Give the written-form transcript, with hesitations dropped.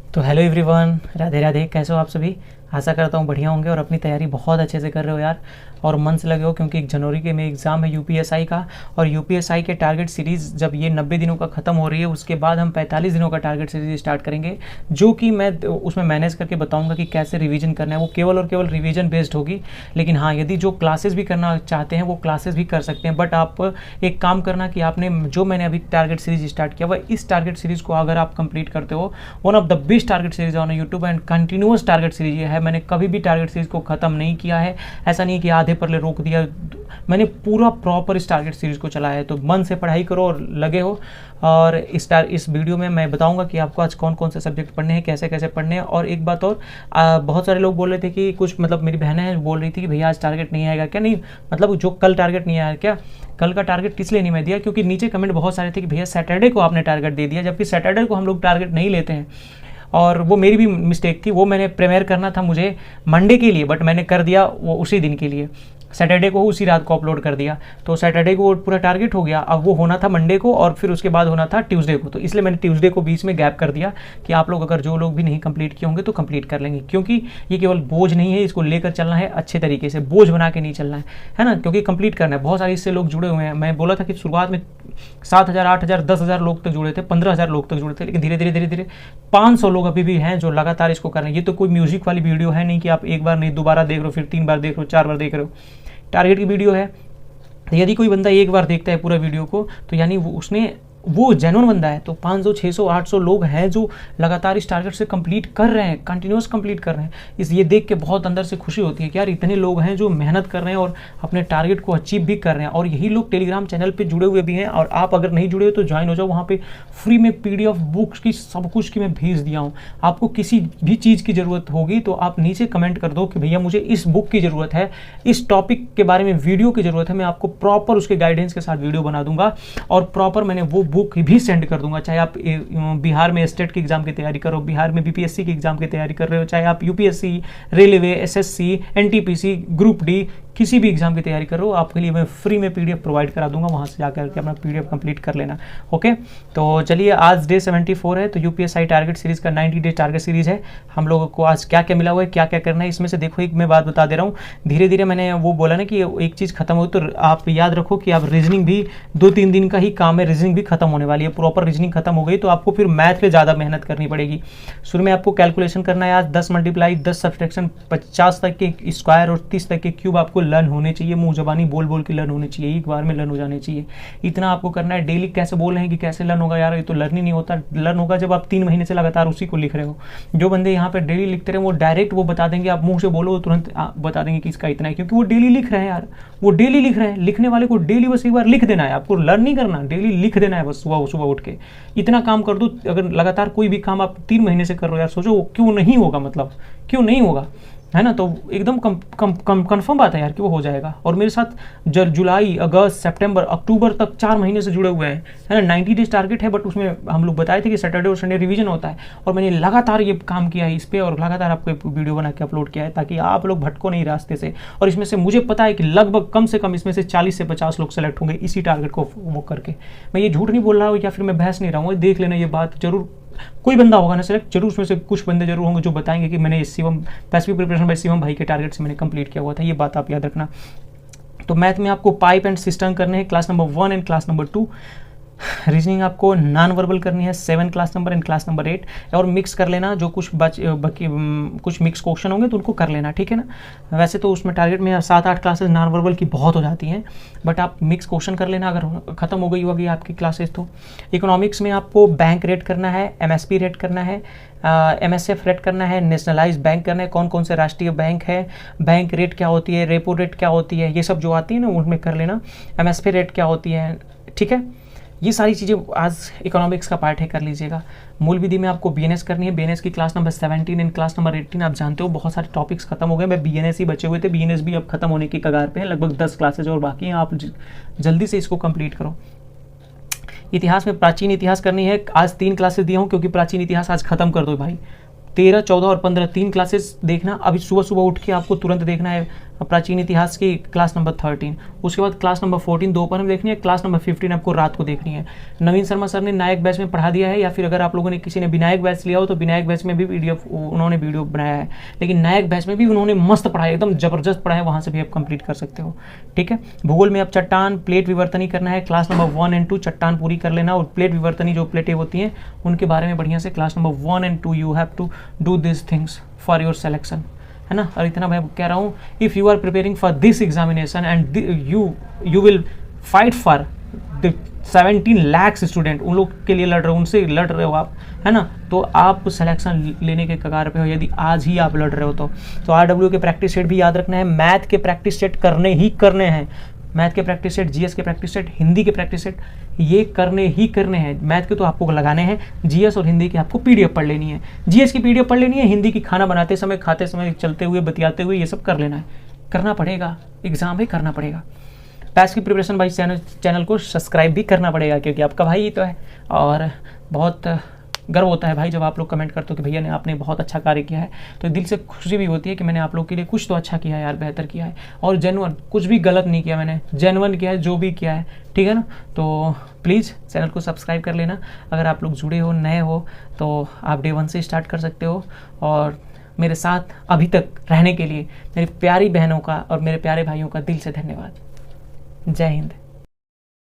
तो hello everyone, Radhe Radhe. कैसे हो आप सभी? आशा करता हूँ बढ़िया होंगे और अपनी तैयारी बहुत अच्छे से कर रहे हो यार, और मन से लगे हो, क्योंकि 1 जनवरी के में एग्ज़ाम है यूपीएसआई का। और यूपीएसआई के टारगेट सीरीज़ जब ये 90 दिनों का ख़त्म हो रही है, उसके बाद हम 45 दिनों का टारगेट सीरीज़ स्टार्ट करेंगे, जो कि मैं उसमें मैनेज करके बताऊंगा कि कैसे रिवीजन करना है। वो केवल और केवल रिवीजन बेस्ड होगी, लेकिन हाँ, यदि जो क्लासेस भी करना चाहते हैं वो क्लासेस भी कर सकते हैं। बट आप एक काम करना कि आपने जो मैंने अभी टारगेट सीरीज स्टार्ट किया वह इस टारगेट सीरीज़ को अगर आप कंप्लीट करते हो, one of the best target series on YouTube and continuous target series ये है। मैंने कभी भी टारगेट सीरीज को खत्म नहीं किया है, ऐसा नहीं कि आधे पर ले रोक दिया। मैंने पूरा प्रॉपर इस टारगेट सीरीज को चलाया है। तो मन से पढ़ाई करो और लगे हो। और इस वीडियो में मैं बताऊंगा कि आपको आज कौन कौन से सब्जेक्ट पढ़ने हैं, कैसे कैसे पढ़ने हैं। और एक बात और, बहुत सारे लोग बोल रहे थे कि कुछ, मतलब मेरी बहनें हैं बोल रही थी कि भैया आज टारगेट नहीं आएगा क्या? नहीं, मतलब जो कल टारगेट नहीं आया क्या, कल का टारगेट इसलिए नहीं मैं दिया क्योंकि नीचे कमेंट बहुत सारे थे कि भैया सैटरडे को आपने टारगेट दे दिया, जबकि सैटरडे को हम लोग टारगेट नहीं लेते हैं। और वो मेरी भी मिस्टेक थी। वो मैंने प्रीमियर करना था मुझे मंडे के लिए, बट मैंने कर दिया वो उसी दिन के लिए, सैटरडे को उसी रात को अपलोड कर दिया। तो सैटरडे को पूरा टारगेट हो गया। अब वो होना था मंडे को और फिर उसके बाद होना था ट्यूसडे को। तो इसलिए मैंने ट्यूसडे को बीच में गैप कर दिया कि आप लोग अगर जो लोग भी नहीं कंप्लीट किए होंगे तो कंप्लीट कर लेंगे, क्योंकि ये केवल बोझ नहीं है, इसको लेकर चलना है अच्छे तरीके से, बोझ बना के नहीं चलना है ना, क्योंकि कंप्लीट करना है। बहुत सारे इससे लोग जुड़े हुए हैं। मैं बोला था कि शुरुआत में 7,000, 8,000, 10,000 लोग तक जुड़े थे, 15,000 लोग तक जुड़े थे, लेकिन धीरे धीरे धीरे धीरे 500 लोग अभी भी हैं जो लगातार इसको कर रहे हैं। ये तो कोई म्यूजिक वाली वीडियो है नहीं कि आप एक बार नहीं दोबारा देख रहे हो, फिर 3 बार देख रहे हो, 4 बार देख रहे हो। टारगेट की वीडियो है। यदि कोई बंदा एक बार देखता है पूरा वीडियो को, तो यानी वो जेन्युइन बंदा है। तो 500, 600, 800 लोग हैं जो लगातार इस टारगेट से कंप्लीट कर रहे हैं, कंटिन्यूस कंप्लीट कर रहे हैं। ये देख के बहुत अंदर से खुशी होती है कि यार इतने लोग हैं जो मेहनत कर रहे हैं और अपने टारगेट को अचीव भी कर रहे हैं। और यही लोग टेलीग्राम चैनल पे जुड़े हुए भी हैं। और आप अगर नहीं जुड़े हो तो ज्वाइन हो जाओ, वहाँ पे फ्री में PDF बुक्स की सब कुछ की मैं भेज दिया हूँ। आपको किसी भी चीज़ की ज़रूरत होगी तो आप नीचे कमेंट कर दो कि भैया मुझे इस बुक की ज़रूरत है, इस टॉपिक के बारे में वीडियो की ज़रूरत है। मैं आपको प्रॉपर उसके गाइडेंस के साथ वीडियो बना दूंगा और प्रॉपर मैंने वो बुक भी सेंड कर दूंगा। चाहे आप बिहार में स्टेट की एग्जाम की तैयारी करो, बिहार में BPSC की एग्जाम की तैयारी कर रहे हो, चाहे आप UPSC, railway, SSC, NTPC, group D किसी भी एग्जाम की तैयारी करो, आपके लिए मैं फ्री में PDF प्रोवाइड करा दूंगा। वहां से जाकर के अपना PDF कंप्लीट कर लेना। ओके, तो चलिए, आज डे 74 है। तो यूपीएसआई टारगेट सीरीज का 90 डे टारगेट सीरीज है। हम लोगों को आज क्या क्या मिला हुआ है, क्या क्या करना है, इसमें से देखो एक मैं बात बता दे रहा हूँ। धीरे धीरे मैंने वो बोला ना कि एक चीज़ खत्म हो, तो आप याद रखो कि आप रीजनिंग भी 2-3 दिन का ही काम है, रीजनिंग भी खत्म होने वाली है। प्रॉपर रीजनिंग खत्म हो गई तो आपको फिर मैथ पे ज़्यादा मेहनत करनी पड़ेगी। शुरू में आपको कैलकुलेशन करना है। आज 10 मल्टीप्लाई, 10 सब्ट्रैक्शन, 50 तक के स्क्वायर और 30 तक के क्यूब आपको लर्न होने चाहिए। मुंह जबानी बोल बोल के लर्न होने चाहिए, एक बार में लर्न हो जाने चाहिए। इतना आपको करना है। डेली कैसे बोल रहे हैं कि कैसे लर्न होगा यार, ये तो लर्न ही नहीं होता। लर्न होगा जब आप 3 महीने से लगातार उसी को लिख रहे हो। जो बंदे यहाँ पे डेली लिखते रहे वो डायरेक्ट वो बता देंगे, आप मुंह से बोलो तुरंत बता देंगे कि इसका इतना है, क्योंकि वो डेली लिख रहे हैं यार, वो डेली लिख रहे हैं। लिखने वाले को डेली बस एक बार लिख देना है, आपको लर्न नहीं करना, डेली लिख देना है बस। सुबह सुबह उठ के इतना काम कर दो। अगर लगातार कोई भी काम आप 3 महीने से कर रहे हो यार, सोचो क्यों नहीं होगा, मतलब क्यों नहीं होगा, है ना। तो एकदम कंफर्म बात है यार कि वो हो जाएगा। और मेरे साथ जुलाई, अगस्त, सितंबर, अक्टूबर तक 4 महीने से जुड़े हुए हैं, है ना। 90 डेज टारगेट है, बट उसमें हम लोग बताए थे कि सैटरडे और संडे रिवीजन होता है। और मैंने लगातार ये काम किया है इस पर, और लगातार आपको वीडियो बना के अपलोड किया है ताकि आप लोग भटको नहीं रास्ते से। और इसमें से मुझे पता है कि लगभग कम से कम इसमें से 40 से 50 लोग सेलेक्ट होंगे इसी टारगेट को वो करके। मैं ये झूठ नहीं बोल रहा हूँ या फिर मैं बहस नहीं रहा हूँ, देख लेना ये बात। जरूर कोई बंदा होगा ना सिलेक्ट, जरूर उसमें से कुछ बंदे जरूर होंगे जो बताएंगे कि मैंने Shivam passive preparation bye Shivam भाई के टारगेट से मैंने कंप्लीट किया हुआ था। ये बात आप याद रखना। तो मैथ में आपको पाइप एंड सिस्टम करने हैं, class number 1 and class number 2। Reasoning आपको नॉन वर्बल करनी है, 7 class number and class number 8। और मिक्स कर लेना, जो कुछ कुछ मिक्स क्वेश्चन होंगे तो उनको कर लेना, ठीक है ना। वैसे तो उसमें टारगेट में 7-8 क्लासेस नॉन वर्बल की बहुत हो जाती हैं, बट आप मिक्स क्वेश्चन कर लेना अगर खत्म हो गई होगी आपकी क्लासेस तो। इकोनॉमिक्स में आपको बैंक रेट करना है, MSP रेट करना है, MSF रेट करना है, नेशनलाइज बैंक करना है, कौन कौन से राष्ट्रीय बैंक है, बैंक रेट क्या होती है, रेपो रेट क्या होती है, ये सब जो आती है ना उनमें कर लेना। MSP रेट क्या होती है, ठीक है। ये सारी चीज़ें आज इकोनॉमिक्स का पार्ट है, कर लीजिएगा। मूल विधि में आपको BNS करनी है, BNS की class number 17 and class number 18। आप जानते हो बहुत सारे टॉपिक्स खत्म हो गए, मैं BNS ही बचे हुए थे, BNS भी अब खत्म होने की कगार पे है। लगभग 10 क्लासेज और बाकी हैं, आप जल्दी से इसको कंप्लीट करो। इतिहास में प्राचीन इतिहास करनी है। आज 3 क्लासेस दिया हूँ क्योंकि प्राचीन इतिहास आज खत्म कर दो भाई। 13, 14 और 15 3 क्लासेस देखना। अभी सुबह सुबह उठ के आपको तुरंत देखना है प्राचीन इतिहास की क्लास नंबर 13, उसके बाद क्लास नंबर 14 दोपहर में देखनी है, क्लास नंबर 15 आपको रात को देखनी है। नवीन शर्मा सर ने नायक बैच में पढ़ा दिया है, या फिर अगर आप लोगों ने किसी ने विनायक बैच लिया हो तो विनायक बैच में भी उन्होंने वीडियो बनाया है, लेकिन नायक बैच में भी उन्होंने मस्त पढ़ाया, एकदम जबरदस्त पढ़ाया, वहाँ से भी आप कंप्लीट कर सकते हो। ठीक है, भूगोल में अब चट्टान प्लेट विवर्तनी करना है, क्लास नंबर 1 और 2 चट्टान पूरी कर लेना, और प्लेट विवर्तनी जो प्लेटें होती हैं उनके बारे में बढ़िया से क्लास नंबर 1 और 2 you have to do this things for your selection, है ना। और इतना मैं कह रहा हूँ, if you are preparing for this examination and you will fight for the 17 lakh student, उन लोग के लिए लड़ रहे हो, उनसे लड़ रहे हो आप, है ना, तो आप सिलेक्शन लेने के कगार पे हो, यदि आज ही आप लड़ रहे हो तो RW के प्रैक्टिस सेट भी याद रखना है, मैथ के प्रैक्टिस सेट करने ही करने हैं, मैथ के प्रैक्टिस सेट, GS के प्रैक्टिस सेट, हिंदी के प्रैक्टिस सेट, ये करने ही करने हैं। मैथ के तो आपको लगाने हैं, GS और हिंदी की आपको PDF पढ़ लेनी है, GS की PDF पढ़ लेनी है, हिंदी की खाना बनाते समय, खाते समय, चलते हुए, बतियाते हुए, ये सब कर लेना है, करना पड़ेगा, एग्जाम है, करना पड़ेगा। पैस की प्रिपरेशन भाई चैनल को सब्सक्राइब भी करना पड़ेगा, क्योंकि आपका भाई ही तो है, और बहुत गर्व होता है भाई जब आप लोग कमेंट करते हो कि भैया ने आपने बहुत अच्छा कार्य किया है, तो दिल से खुशी भी होती है कि मैंने आप लोग के लिए कुछ तो अच्छा किया है यार, बेहतर किया है, और जेन्युइन, कुछ भी गलत नहीं किया मैंने, जेन्युइन किया है जो भी किया है, ठीक है ना। तो प्लीज़ चैनल को सब्सक्राइब कर लेना, अगर आप लोग जुड़े हो, नए हो, तो आप डे 1 से स्टार्ट कर सकते हो, और मेरे साथ अभी तक रहने के लिए मेरी प्यारी बहनों का और मेरे प्यारे भाइयों का दिल से धन्यवाद। जय हिंद।